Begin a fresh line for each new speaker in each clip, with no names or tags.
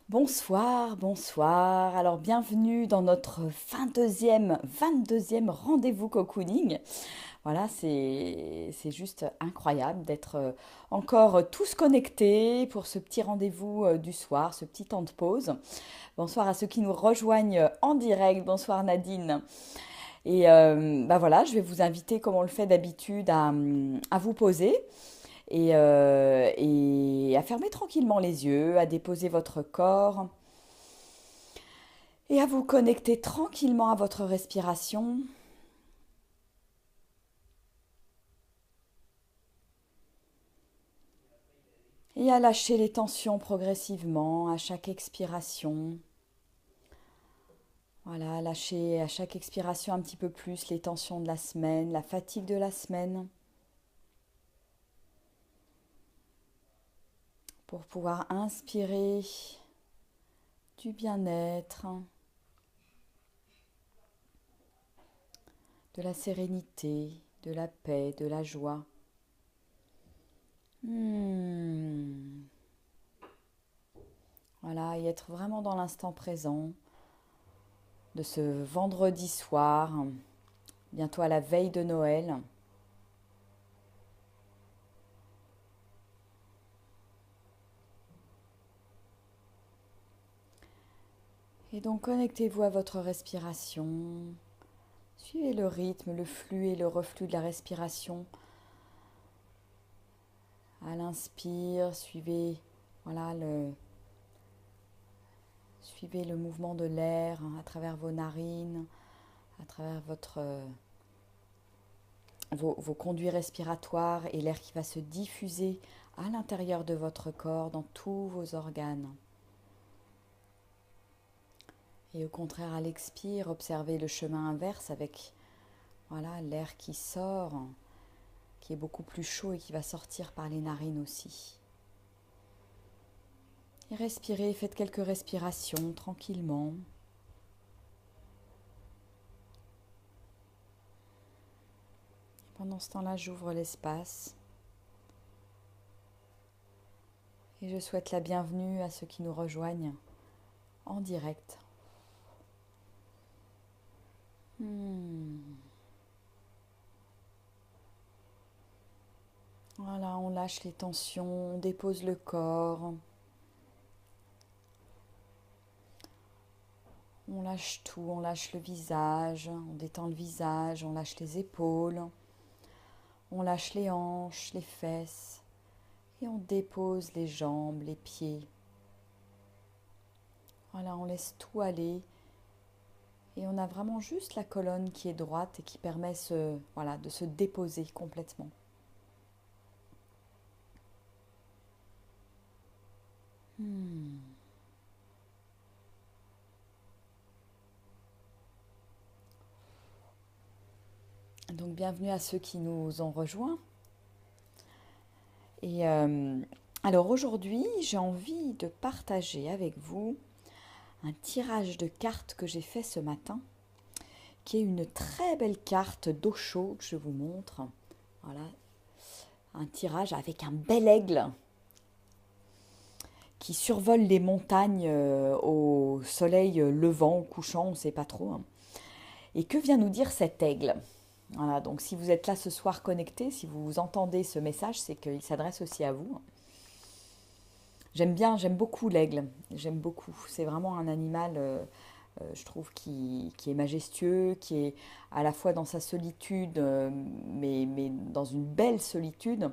Bonsoir, bonsoir. Alors bienvenue dans notre 22e rendez-vous cocooning. Voilà, c'est juste incroyable d'être encore tous connectés pour ce petit rendez-vous du soir, ce petit temps de pause. Bonsoir à ceux qui nous rejoignent en direct. Bonsoir Nadine. Et bah voilà, je vais vous inviter, comme on le fait d'habitude, à vous poser et à fermer tranquillement les yeux, à déposer votre corps et à vous connecter tranquillement à votre respiration et à lâcher les tensions progressivement à chaque expiration. Voilà, lâcher à chaque expiration un petit peu plus les tensions de la semaine, la fatigue de la semaine, pour pouvoir inspirer du bien-être, de la sérénité, de la paix, de la joie. Hmm. Voilà, et être vraiment dans l'instant présent de ce vendredi soir, bientôt à la veille de Noël. Et donc connectez-vous à votre respiration. Suivez le rythme, le flux et le reflux de la respiration. À l'inspire, suivez le mouvement de l'air à travers vos narines, à travers vos conduits respiratoires et l'air qui va se diffuser à l'intérieur de votre corps, dans tous vos organes. Et au contraire, à l'expire, observez le chemin inverse avec l'air qui sort, qui est beaucoup plus chaud et qui va sortir par les narines aussi. Et respirez, faites quelques respirations tranquillement. Pendant ce temps-là, j'ouvre l'espace et je souhaite la bienvenue à ceux qui nous rejoignent en direct. Voilà, on lâche les tensions, on dépose le corps, on lâche tout, on lâche le visage, on détend le visage, on lâche les épaules, on lâche les hanches, les fesses et on dépose les jambes, les pieds. Voilà, on laisse tout aller et on a vraiment juste la colonne qui est droite et qui permet de se déposer complètement. Donc bienvenue à ceux qui nous ont rejoints. Et alors aujourd'hui, j'ai envie de partager avec vous un tirage de cartes que j'ai fait ce matin, qui est une très belle carte d'Osho que je vous montre. Voilà, un tirage avec un bel aigle qui survole les montagnes au soleil levant ou couchant, on ne sait pas trop, hein. Et que vient nous dire cet aigle? Voilà, donc si vous êtes là ce soir connecté, si vous entendez ce message, c'est qu'il s'adresse aussi à vous. J'aime beaucoup l'aigle, j'aime beaucoup. C'est vraiment un animal, je trouve, qui est majestueux, qui est à la fois dans sa solitude, mais dans une belle solitude,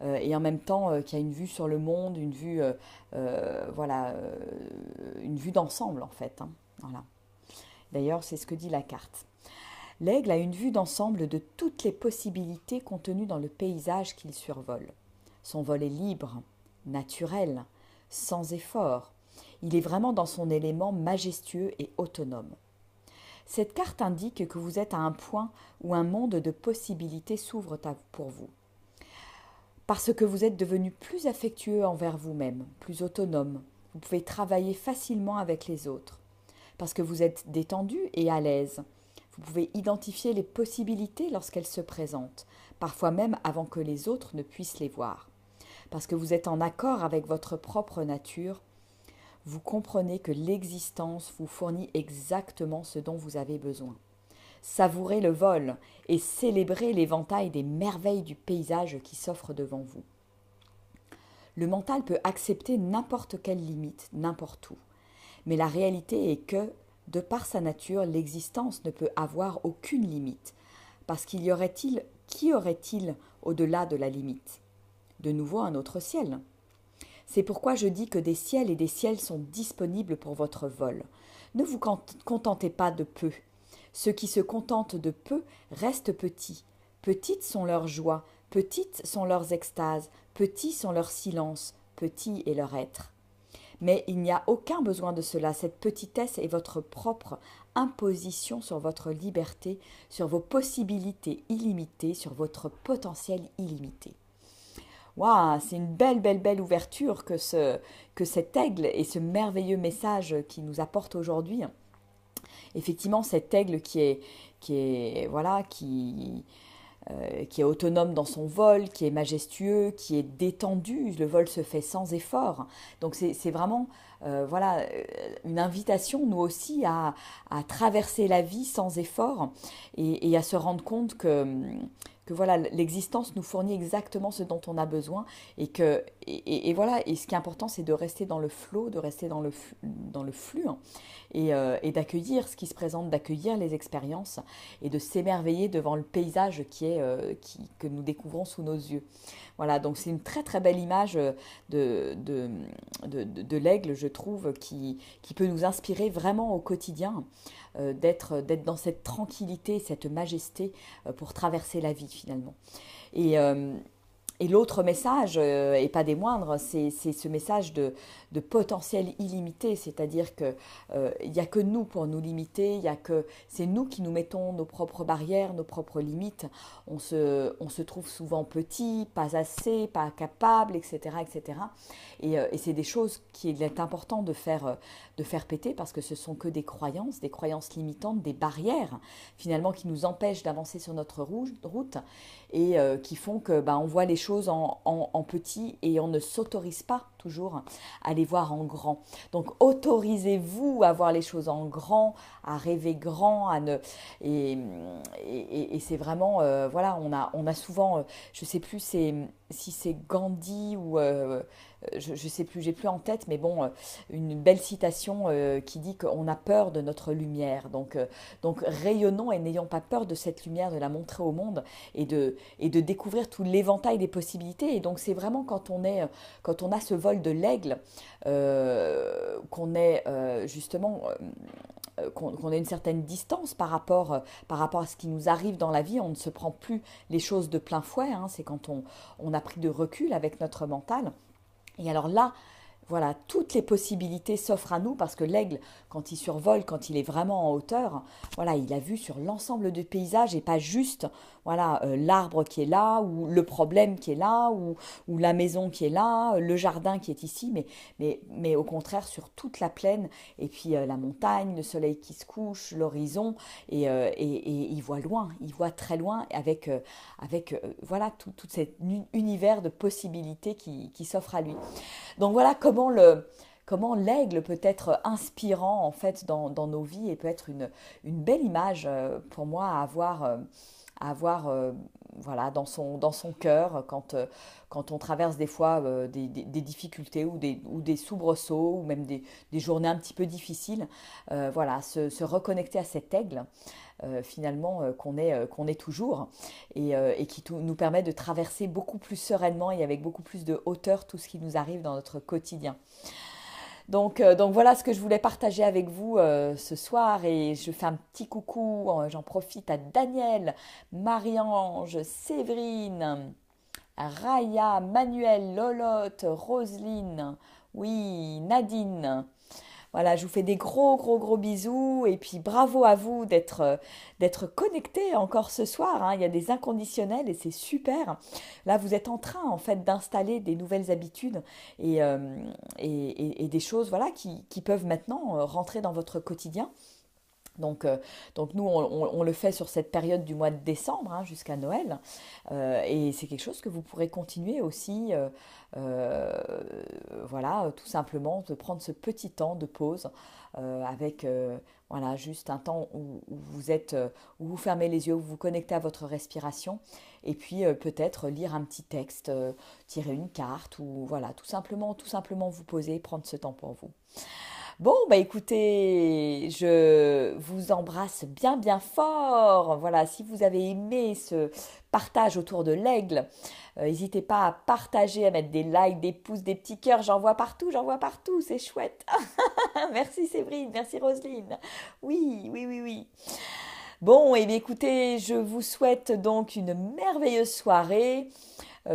et en même temps qui a une vue sur le monde, une vue, une vue d'ensemble en fait, hein. Voilà. D'ailleurs, c'est ce que dit la carte. L'aigle a une vue d'ensemble de toutes les possibilités contenues dans le paysage qu'il survole. Son vol est libre, naturel, sans effort. Il est vraiment dans son élément majestueux et autonome. Cette carte indique que vous êtes à un point où un monde de possibilités s'ouvre pour vous. Parce que vous êtes devenu plus affectueux envers vous-même, plus autonome. Vous pouvez travailler facilement avec les autres. Parce que vous êtes détendu et à l'aise. Vous pouvez identifier les possibilités lorsqu'elles se présentent, parfois même avant que les autres ne puissent les voir. Parce que vous êtes en accord avec votre propre nature, vous comprenez que l'existence vous fournit exactement ce dont vous avez besoin. Savourez le vol et célébrez l'éventail des merveilles du paysage qui s'offre devant vous. Le mental peut accepter n'importe quelle limite, n'importe où. Mais la réalité est que, de par sa nature, l'existence ne peut avoir aucune limite. Parce qui aurait-il au-delà de la limite? De nouveau un autre ciel. C'est pourquoi je dis que des ciels et des ciels sont disponibles pour votre vol. Ne vous contentez pas de peu. Ceux qui se contentent de peu restent petits. Petites sont leurs joies, petites sont leurs extases, petits sont leurs silences, petit est leur être. Mais il n'y a aucun besoin de cela. Cette petitesse est votre propre imposition sur votre liberté, sur vos possibilités illimitées, sur votre potentiel illimité. Waouh, c'est une belle ouverture que cet aigle et ce merveilleux message qu'il nous apporte aujourd'hui. Effectivement, cet aigle qui est autonome dans son vol, qui est majestueux, qui est détendu. Le vol se fait sans effort. Donc c'est vraiment une invitation, nous aussi, à traverser la vie sans effort et à se rendre compte que voilà, l'existence nous fournit exactement ce dont on a besoin et ce qui est important, c'est de rester dans le flow, de rester dans le flux hein, et d'accueillir ce qui se présente, d'accueillir les expériences et de s'émerveiller devant le paysage que nous découvrons sous nos yeux. Voilà, donc c'est une très belle image de l'aigle, je trouve, qui peut nous inspirer vraiment au quotidien, d'être dans cette tranquillité, cette majesté pour traverser la vie finalement. Et l'autre message, et pas des moindres, c'est ce message de potentiel illimité, c'est-à-dire que il n'y a que nous pour nous limiter, c'est nous qui nous mettons nos propres barrières, nos propres limites. On se trouve souvent petit, pas assez, pas capable, etc., etc. Et c'est des choses qu'il est important de faire péter parce que ce sont que des croyances limitantes, des barrières finalement qui nous empêchent d'avancer sur notre route et qui font que on voit les choses en petit et on ne s'autorise pas toujours à les voir en grand. Donc autorisez-vous à voir les choses en grand, à rêver grand, et c'est vraiment on a souvent je sais plus si c'est Gandhi ou je sais plus, j'ai plus en tête, mais bon, une belle citation qui dit qu'on a peur de notre lumière. Donc rayonnons et n'ayons pas peur de cette lumière, de la montrer au monde et de découvrir tout l'éventail des possibilités. Et donc c'est vraiment quand on a ce vol de l'aigle, qu'on est justement qu'on ait une certaine distance par rapport à ce qui nous arrive dans la vie. On ne se prend plus les choses de plein fouet, hein. C'est quand on a pris de recul avec notre mental. Et alors là, voilà, toutes les possibilités s'offrent à nous parce que l'aigle, quand il survole, quand il est vraiment en hauteur, voilà, il a vu sur l'ensemble du paysage et pas juste l'arbre qui est là ou le problème qui est là ou la maison qui est là, le jardin qui est ici, mais au contraire sur toute la plaine et puis la montagne, le soleil qui se couche, l'horizon et il voit loin, il voit très loin avec tout cet univers de possibilités qui s'offre à lui. Donc voilà comment l'aigle peut être inspirant en fait dans nos vies et peut être une belle image pour moi à avoir dans son cœur quand on traverse des fois des difficultés ou des soubresauts ou même des journées un petit peu difficiles. Se reconnecter à cet aigle finalement qu'on est toujours et qui nous permet de traverser beaucoup plus sereinement et avec beaucoup plus de hauteur tout ce qui nous arrive dans notre quotidien. Donc voilà ce que je voulais partager avec vous ce soir et je fais un petit coucou, j'en profite à Daniel, Marie-Ange, Séverine, Raya, Manuel, Lolotte, Roselyne, oui, Nadine. Voilà, je vous fais des gros bisous et puis bravo à vous d'être connectés encore ce soir, hein. Il y a des inconditionnels et c'est super. Là, vous êtes en train en fait d'installer des nouvelles habitudes et des choses qui peuvent maintenant rentrer dans votre quotidien. Donc, donc nous, on le fait sur cette période du mois de décembre hein, jusqu'à Noël. Et c'est quelque chose que vous pourrez continuer aussi. Euh, voilà, tout simplement de prendre ce petit temps de pause avec voilà, juste un temps où vous êtes, où vous fermez les yeux, où vous vous connectez à votre respiration. Et puis peut-être lire un petit texte, tirer une carte ou voilà, tout simplement vous poser, prendre ce temps pour vous. Bon, bah écoutez, je vous embrasse bien bien fort. Voilà, si vous avez aimé ce partage autour de l'aigle, n'hésitez pas à partager, à mettre des likes, des pouces, des petits cœurs. J'en vois partout, c'est chouette. Merci Séverine, merci Roselyne. Oui, oui, oui, oui. Bon, et bien écoutez, je vous souhaite donc une merveilleuse soirée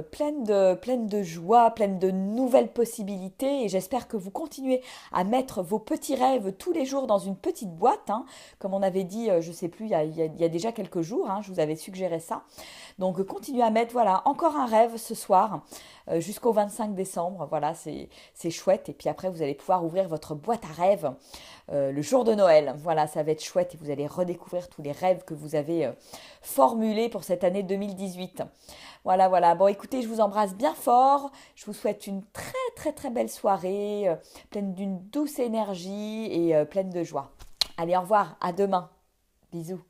pleine de joie, pleine de nouvelles possibilités. Et j'espère que vous continuez à mettre vos petits rêves tous les jours dans une petite boîte, hein, comme on avait dit, je ne sais plus, il y a déjà quelques jours, hein, je vous avais suggéré ça. Donc continuez à mettre, voilà, encore un rêve ce soir jusqu'au 25 décembre. Voilà, c'est chouette. Et puis après, vous allez pouvoir ouvrir votre boîte à rêves le jour de Noël. Voilà, ça va être chouette et vous allez redécouvrir tous les rêves que vous avez formulés pour cette année 2018. Voilà, voilà. Bon, écoutez, je vous embrasse bien fort. Je vous souhaite une très, très, très belle soirée, pleine d'une douce énergie et pleine de joie. Allez, au revoir. À demain. Bisous.